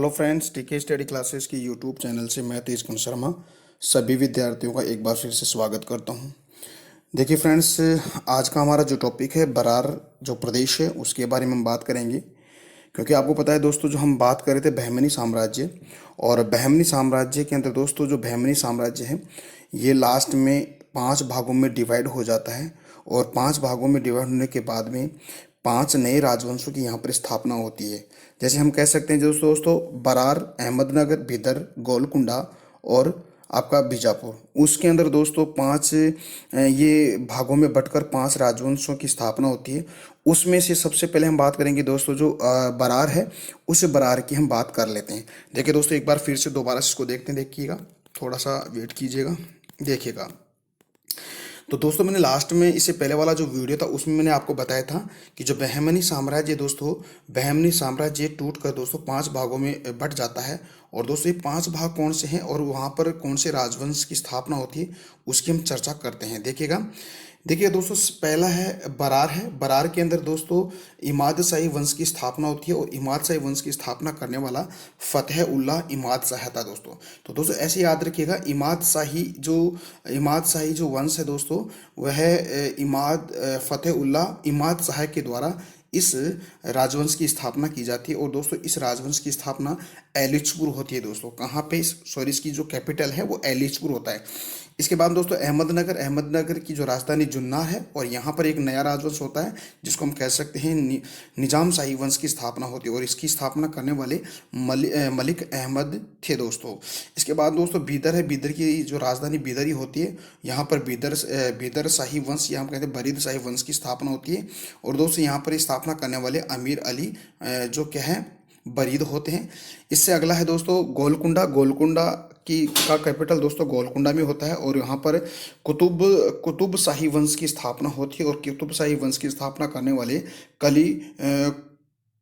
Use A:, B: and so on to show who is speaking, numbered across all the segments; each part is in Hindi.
A: हेलो फ्रेंड्स, टीके स्टडी क्लासेस की यूट्यूब चैनल से मैं तेज कुमार शर्मा सभी विद्यार्थियों का एक बार फिर से स्वागत करता हूं। देखिए फ्रेंड्स, आज का हमारा जो टॉपिक है बरार जो प्रदेश है उसके बारे में हम बात करेंगे। क्योंकि आपको पता है दोस्तों, जो हम बात कर रहे थे बहमनी साम्राज्य, और बहमनी साम्राज्य के अंदर दोस्तों जो बहमनी साम्राज्य है ये लास्ट में 5 भागों में डिवाइड हो जाता है। और 5 भागों में डिवाइड होने के बाद में 5 नए राजवंशों की यहाँ पर स्थापना होती है। जैसे हम कह सकते हैं दोस्तों दोस्तों बरार, अहमदनगर, बिदर, गोलकुंडा और आपका बीजापुर। उसके अंदर दोस्तों 5 ये भागों में बंटकर 5 राजवंशों की स्थापना होती है। उसमें से सबसे पहले हम बात करेंगे दोस्तों जो बरार है, उस बरार की हम बात कर लेते हैं। देखिए दोस्तों, एक बार फिर से दोबारा से इसको देखते हैं, देखिएगा, थोड़ा सा वेट कीजिएगा, देखिएगा। तो दोस्तों मैंने लास्ट में इससे पहले वाला जो वीडियो था उसमें मैंने आपको बताया था कि जो बहमनी साम्राज्य दोस्तों, बहमनी साम्राज्य टूट कर दोस्तों 5 भागों में बट जाता है। और दोस्तों ये 5 भाग कौन से हैं और वहाँ पर कौन से राजवंश की स्थापना होती है उसकी हम चर्चा करते हैं। देखिएगा, देखिए दोस्तों, पहला है बरार है। बरार के अंदर दोस्तों इमाद शाही वंश की स्थापना होती है और इमाद शाही वंश की स्थापना करने वाला फतेह उल्लाह इमाद शाह था दोस्तों। तो दोस्तों ऐसे याद रखिएगा, इमाद शाही जो वंश है दोस्तों, वह फतेह उल्लाह इमाद शाह के द्वारा इस राजवंश की स्थापना की जाती है। और दोस्तों इस राजवंश की स्थापना एलिचपुर होती है दोस्तों। कहाँ पे? सॉरी, इसकी जो कैपिटल है वो एलिचपुर होता है। इसके बाद दोस्तों अहमदनगर की जो राजधानी जुन्ना है, और यहाँ पर एक नया राजवंश होता है जिसको हम कह सकते हैं निजाम शाही वंश की स्थापना होती है। और इसकी स्थापना करने वाले मलिक अहमद थे दोस्तों। इसके बाद दोस्तों बीदर है। बीदर की जो राजधानी बीदर ही होती है। यहाँ पर बीदर शाही वंश या हम कहते हैं बरीद शाही वंश की स्थापना होती है। और दोस्तों यहाँ पर स्थापना करने वाले अमीर अली जो क्या है बरीद होते हैं। इससे अगला है दोस्तों गोलकुंडा। गोलकुंडा की का कैपिटल दोस्तों गोलकुंडा में होता है। और यहाँ पर कुतुब शाही वंश की स्थापना होती है। और कुतुब शाही वंश की स्थापना करने वाले कली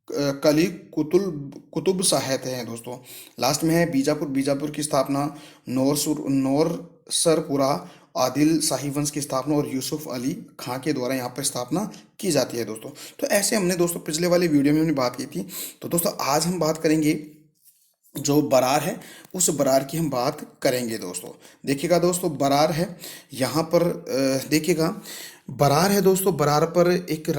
A: कली कुतुब शाह थे हैं दोस्तों। लास्ट में है बीजापुर। बीजापुर की स्थापना नौरसरपुरा आदिल शाही वंश की स्थापना और यूसुफ अली खां के द्वारा यहाँ पर स्थापना की जाती है दोस्तों। तो ऐसे हमने दोस्तों पिछले वाले वीडियो में हमने बात की थी। तो दोस्तों आज हम बात करेंगे जो बरार है, उस बरार की हम बात करेंगे दोस्तों। देखिएगा दोस्तों, बरार है यहाँ पर देखिएगा, बरार है दोस्तों। बरार पर एक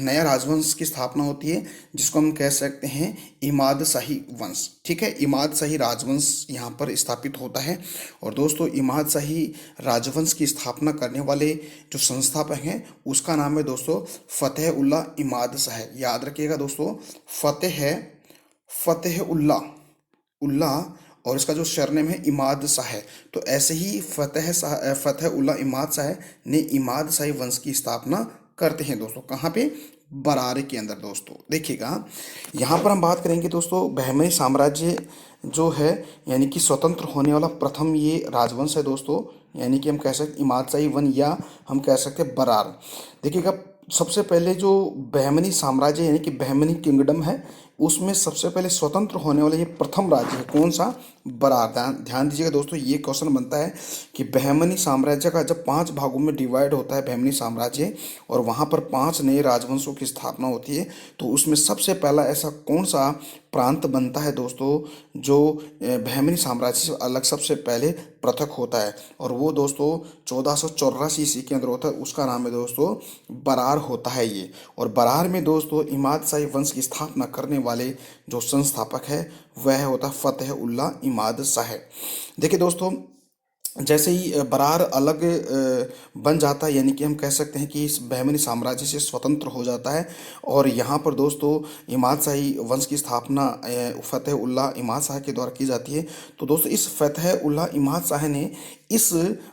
A: नया राजवंश की स्थापना होती है जिसको हम कह सकते हैं इमाद शाही वंश। ठीक है, इमाद शाही राजवंश यहाँ पर स्थापित होता है। और दोस्तों इमाद शाही राजवंश की स्थापना करने वाले जो संस्थापक हैं उसका नाम है दोस्तों फतेह उल्लाह इमाद शाह। याद रखिएगा दोस्तों, फतेह उल्लाह और इसका जो सरनेम है इमाद शाह। तो ऐसे ही फतेह उल्लाह इमाद शाह ने इमाद शाही वंश की स्थापना करते हैं दोस्तों। कहाँ पे? बरार के अंदर दोस्तों। देखिएगा, यहाँ पर हम बात करेंगे दोस्तों बहमनी साम्राज्य जो है यानी कि स्वतंत्र होने वाला प्रथम ये राजवंश है दोस्तों। यानी कि हम कह सकते इमाद शाही वन या हम कह सकते बरार। देखिएगा, सबसे पहले जो बहमनी साम्राज्य यानी कि बहमनी किंगडम है उसमें सबसे पहले स्वतंत्र होने वाला ये प्रथम राज्य है। कौन सा? बरार। ध्यान दीजिएगा दोस्तों, ये क्वेश्चन बनता है कि बहमनी साम्राज्य का जब 5 भागों में डिवाइड होता है बहमनी साम्राज्य, और वहाँ पर 5 नए राजवंशों की स्थापना होती है, तो उसमें सबसे पहला ऐसा कौन सा प्रांत बनता है दोस्तों जो बहमनी साम्राज्य से अलग सबसे पहले पृथक होता है? और वो दोस्तों 1484 ईस्वी के अंदर होता है। उसका नाम है दोस्तों बरार होता है ये। और बरार में दोस्तों इमाद शाही वंश की स्थापना करने वाले जो संस्थापक है वह होता है फतेह उल्लाह इमाद शाह। देखिए दोस्तों, जैसे ही बरार अलग बन जाता है यानी कि हम कह सकते हैं कि इस बहमनी साम्राज्य से स्वतंत्र हो जाता है, और यहाँ पर दोस्तों इमाद शाही वंश की स्थापना फतेह उल्लाह इमाद शाह के द्वारा की जाती है। तो दोस्तों इस फतेह उल्लाह इमाद शाह ने इस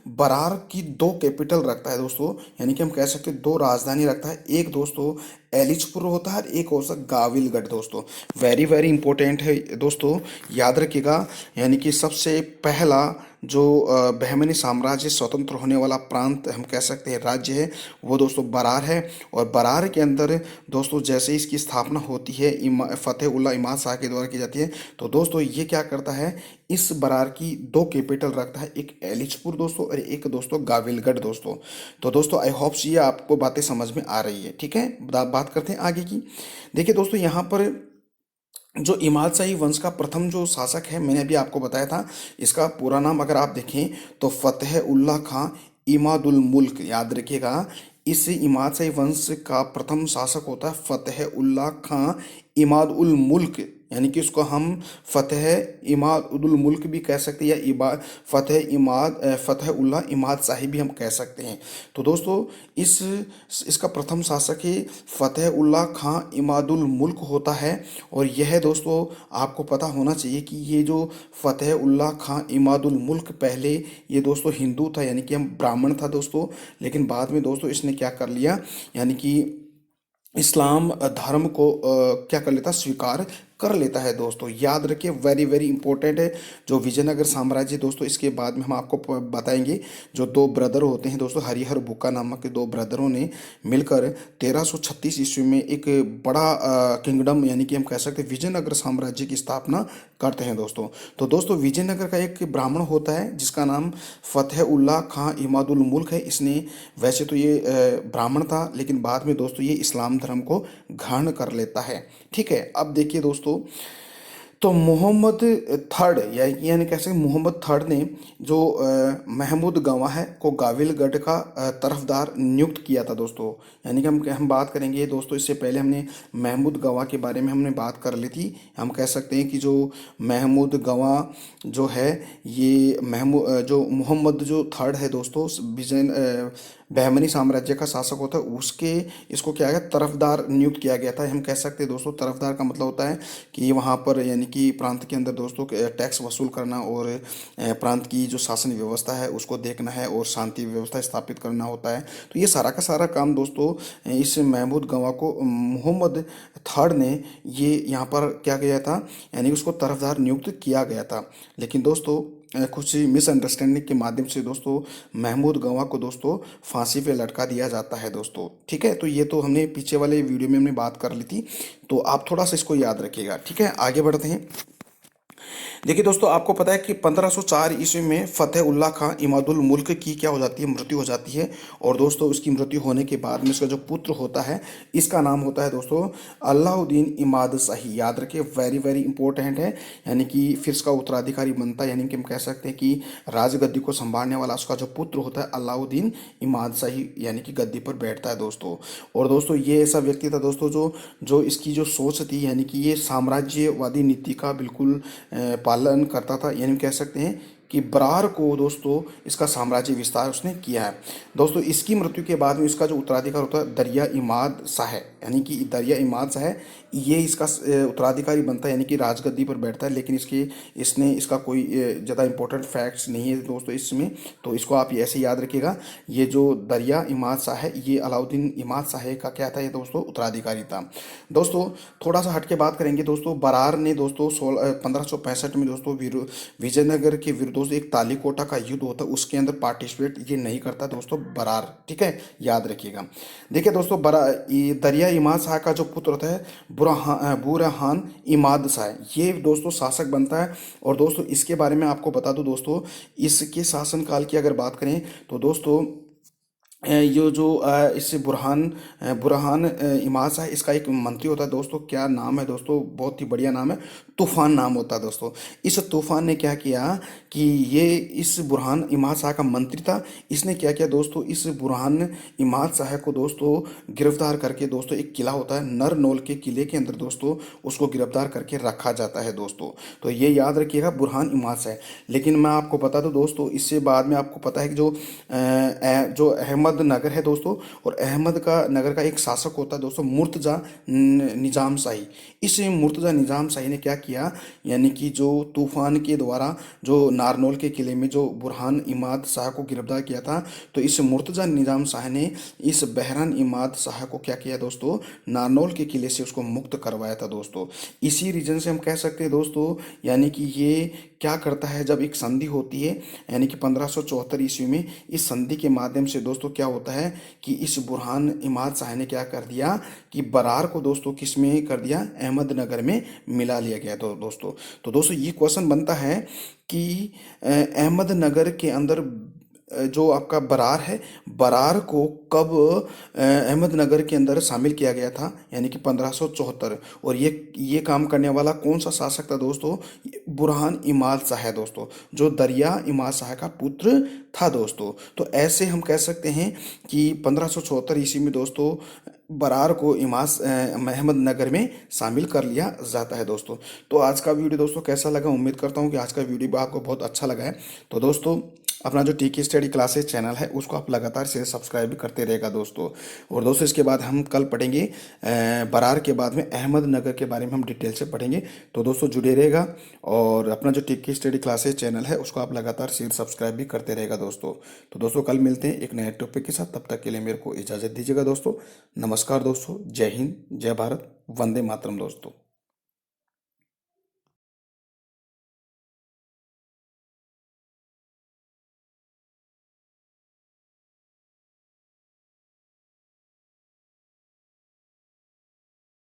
A: बरार की 2 कैपिटल रखता है दोस्तों। यानी कि हम कह सकते हैं 2 राजधानी रखता है। एक दोस्तों एलिचपुर होता है, एक होता है गाविलगढ़ दोस्तों। वेरी वेरी इंपॉर्टेंट है दोस्तों, याद रखिएगा। यानी कि सबसे पहला जो बहमनी साम्राज्य स्वतंत्र होने वाला प्रांत हम कह सकते हैं राज्य है वो दोस्तों बरार है। और बरार के अंदर दोस्तों जैसे ही इसकी स्थापना होती है फतेह उल्लाह इमाद शाह के द्वारा की जाती है, तो दोस्तों ये क्या करता है, इस बरार की 2 कैपिटल रखता है, एक एलिचपुर दोस्तों और एक दोस्तों गाविलगढ़ दोस्तों। तो दोस्तों आई होप ये आपको बातें समझ में आ रही है। ठीक है, बात करते हैं आगे की। देखिए दोस्तों, यहाँ पर जो इमाद शाही वंश का प्रथम जो शासक है, मैंने अभी आपको बताया था, इसका पूरा नाम अगर आप देखें तो फतेह उल्लाह खां इमादुल मुल्क, याद रखिएगा। इस इमाद शाही वंश का प्रथम शासक होता है फतेह उल्लाह खां इमाद उल मुल्क, यानी कि उसको हम फतेह इमाद उल मुल्क भी कह सकते हैं, या फतेह उल्लाह इमाद शाही भी हम कह सकते हैं। तो दोस्तों इस इसका प्रथम शासक ही फतेह उल्लाह खां इमादुल मुल्क होता है। और यह दोस्तों आपको पता होना चाहिए कि ये जो फतेह उल्लाह खां इमादुल मुल्क, पहले ये दोस्तों हिंदू था, यानी कि हम ब्राह्मण था दोस्तों, लेकिन बाद में दोस्तों इसने क्या कर लिया, यानी कि इस्लाम धर्म को क्या कर लेता, स्वीकार कर लेता है दोस्तों। याद रखिए, वेरी वेरी इंपॉर्टेंट है जो विजयनगर साम्राज्य दोस्तों। इसके बाद में हम आपको बताएंगे जो दो ब्रदर होते हैं दोस्तों, हरिहर बुक्का नामक के दो ब्रदरों ने मिलकर 1336 ईस्वी में एक बड़ा किंगडम, यानी कि हम कह सकते हैं विजयनगर साम्राज्य की स्थापना करते हैं दोस्तों। तो दोस्तों विजयनगर का एक ब्राह्मण होता है जिसका नाम फतेह उल्लाह खां इमादुल मुल्क है। इसने, वैसे तो ये ब्राह्मण था, लेकिन बाद में दोस्तों ये इस्लाम धर्म को ग्रहण कर लेता है। ठीक है, अब देखिए दोस्तों, तो मोहम्मद थर्ड, यानी कैसे मोहम्मद थर्ड ने जो महमूद गवाह है को गाविलगढ़ का तरफदार नियुक्त किया था दोस्तों। यानी कि हम बात करेंगे दोस्तों, इससे पहले हमने महमूद गवाह के बारे में हमने बात कर ली थी। हम कह सकते हैं कि जो महमूद गवाह जो है, ये जो मोहम्मद जो थर्ड है दोस्तों, विजय बहमनी साम्राज्य का शासक होता है, उसके इसको क्या गया, तरफदार नियुक्त किया गया था। हम कह सकते हैं दोस्तों, तरफदार का मतलब होता है कि वहाँ पर, यानी कि प्रांत के अंदर दोस्तों टैक्स वसूल करना और प्रांत की जो शासन व्यवस्था है उसको देखना है और शांति व्यवस्था स्थापित करना होता है। तो ये सारा का सारा काम दोस्तों इस महमूद गवाह को मोहम्मद थर्ड ने ये यहाँ पर क्या किया था, यानी उसको तरफदार नियुक्त किया गया था। लेकिन दोस्तों कुछ मिसअंडरस्टैंडिंग के माध्यम से दोस्तों महमूद गवाह को दोस्तों फांसी पे लटका दिया जाता है दोस्तों। ठीक है, तो ये तो हमने पीछे वाले वीडियो में हमने बात कर ली थी, तो आप थोड़ा सा इसको याद रखिएगा। ठीक है, आगे बढ़ते हैं। देखिए दोस्तों, आपको पता है कि 1504 ईस्वी में फतेह उल्लाह खां इमादुल मुल्क की क्या हो जाती है, मृत्यु हो जाती है। और दोस्तों उसकी मृत्यु होने के बाद में इसका जो पुत्र होता है, इसका नाम होता है दोस्तों अलाउद्दीन इमाद शाही। याद रखिए, वेरी वेरी इंपॉर्टेंट है। यानी कि फिर इसका उत्तराधिकारी बनता है, यानी कि हम कह सकते हैं कि राजगद्दी को संभालने वाला उसका जो पुत्र होता है अलाउद्दीन इमाद शाही, यानी कि गद्दी पर बैठता है दोस्तों। और दोस्तों ये ऐसा व्यक्ति था दोस्तों जो जो इसकी जो सोच थी, यानी कि ये साम्राज्यवादी नीति का बिल्कुल पालन करता था। यानी कह सकते हैं कि बरार को दोस्तों इसका साम्राज्य विस्तार उसने किया है दोस्तों। इसकी मृत्यु के बाद में इसका जो उत्तराधिकार होता है दरिया इमाद शाह, यानी कि दरिया इमाद शाह ये इसका उत्तराधिकारी बनता है, यानी कि राजगद्दी पर बैठता है। लेकिन इसने इसका कोई ज़्यादा इंपॉर्टेंट फैक्ट्स नहीं है दोस्तों इसमें, तो इसको आप ऐसे याद रखिएगा। ये जो दरिया इमाद शाह है, ये अलाउद्दीन इमाद शाह का क्या था, ये दोस्तों उत्तराधिकारी था दोस्तों। थोड़ा सा हट के बात करेंगे दोस्तों, बरार ने दोस्तों 1565 में दोस्तों विजयनगर के विरुद्ध दोस्तों एक तालीकोटा का युद्ध होता है, उसके अंदर पार्टिसिपेट ये नहीं करता दोस्तों बरार। ठीक है, याद रखिएगा। देखिए दोस्तों, दरिया इमाद शाह का जो पुत्र होता है बुरहान इमाद शाह, ये दोस्तों शासक बनता है। और दोस्तों इसके बारे में आपको बता दूं दोस्तों, इसके शासनकाल की अगर बात करें तो दोस्तों ये जो इससे बुरहान इमाद शाह, इसका एक मंत्री होता है दोस्तों। क्या नाम है दोस्तों, बहुत ही बढ़िया नाम है, तूफान नाम होता है दोस्तों। इस तूफान ने क्या किया कि ये इस बुरहान इमाद शाह का मंत्री था। इसने क्या किया दोस्तों, इस बुरहान इमाद शाह को दोस्तों गिरफ्तार करके दोस्तों, एक किला होता है नरनौल के किले के अंदर दोस्तों, उसको गिरफ्तार करके रखा जाता है दोस्तों। तो ये याद रखिएगा, बुरहान इमाद शाह। लेकिन मैं आपको बता दूं दोस्तों, इससे बाद में आपको पता है कि जो अहमद नगर है दोस्तों, और अहमद का नगर का एक शासक होता है दोस्तों मुर्तजा निजाम शाही। इस मुर्तजा निजाम शाही ने क्या किया, यानी कि जो तूफान के द्वारा जो नारनौल के किले में जो बुरहान इमाद शाह को गिरफ्तार किया था, तो इस मुर्तजा निजाम शाह ने इस बहरान इमाद शाह को क्या किया दोस्तों, नारनौल के किले से उसको मुक्त करवाया था दोस्तों। इसी रीजन से हम कह सकते हैं दोस्तों, यानी कि ये क्या करता है, जब एक संधि होती है, यानी कि 1574 ईस्वी में, इस संधि के माध्यम से दोस्तों क्या होता है कि इस बुरहान इमाद शाह ने क्या कर दिया कि बरार को दोस्तों किस में कर दिया, अहमदनगर में मिला लिया गया। तो दोस्तों ये क्वेश्चन बनता है कि अहमदनगर के अंदर जो आपका बरार है, बरार को कब अहमदनगर के अंदर शामिल किया गया था, यानी कि 1574। और ये काम करने वाला कौन सा शासक था दोस्तों? बुरहान इमाद शाह है दोस्तों, जो दरिया इमाद शाह का पुत्र था दोस्तों। तो ऐसे हम कह सकते हैं कि 1574 ईस्वी में दोस्तों बरार को अहमदनगर में शामिल कर लिया जाता है दोस्तों। तो आज का वीडियो दोस्तों कैसा लगा? उम्मीद करता हूँ कि आज का वीडियो भी आपको बहुत अच्छा लगा है। तो दोस्तों अपना जो टीके स्टडी क्लासेस चैनल है उसको आप लगातार से सब्सक्राइब भी करते रहेगा दोस्तों। और दोस्तों इसके बाद हम कल पढ़ेंगे बरार के बाद में अहमदनगर के बारे में हम डिटेल से पढ़ेंगे। तो दोस्तों जुड़े रहेगा, और अपना जो टीके स्टडी क्लासेस चैनल है उसको आप लगातार शेयर सब्सक्राइब भी करते रहेगा दोस्तों। तो दोस्तों कल मिलते हैं एक नए टॉपिक के साथ, तब तक के लिए मेरे को इजाज़त दीजिएगा दोस्तों। नमस्कार दोस्तों, जय हिंद, जय भारत, वंदे मातरम दोस्तों।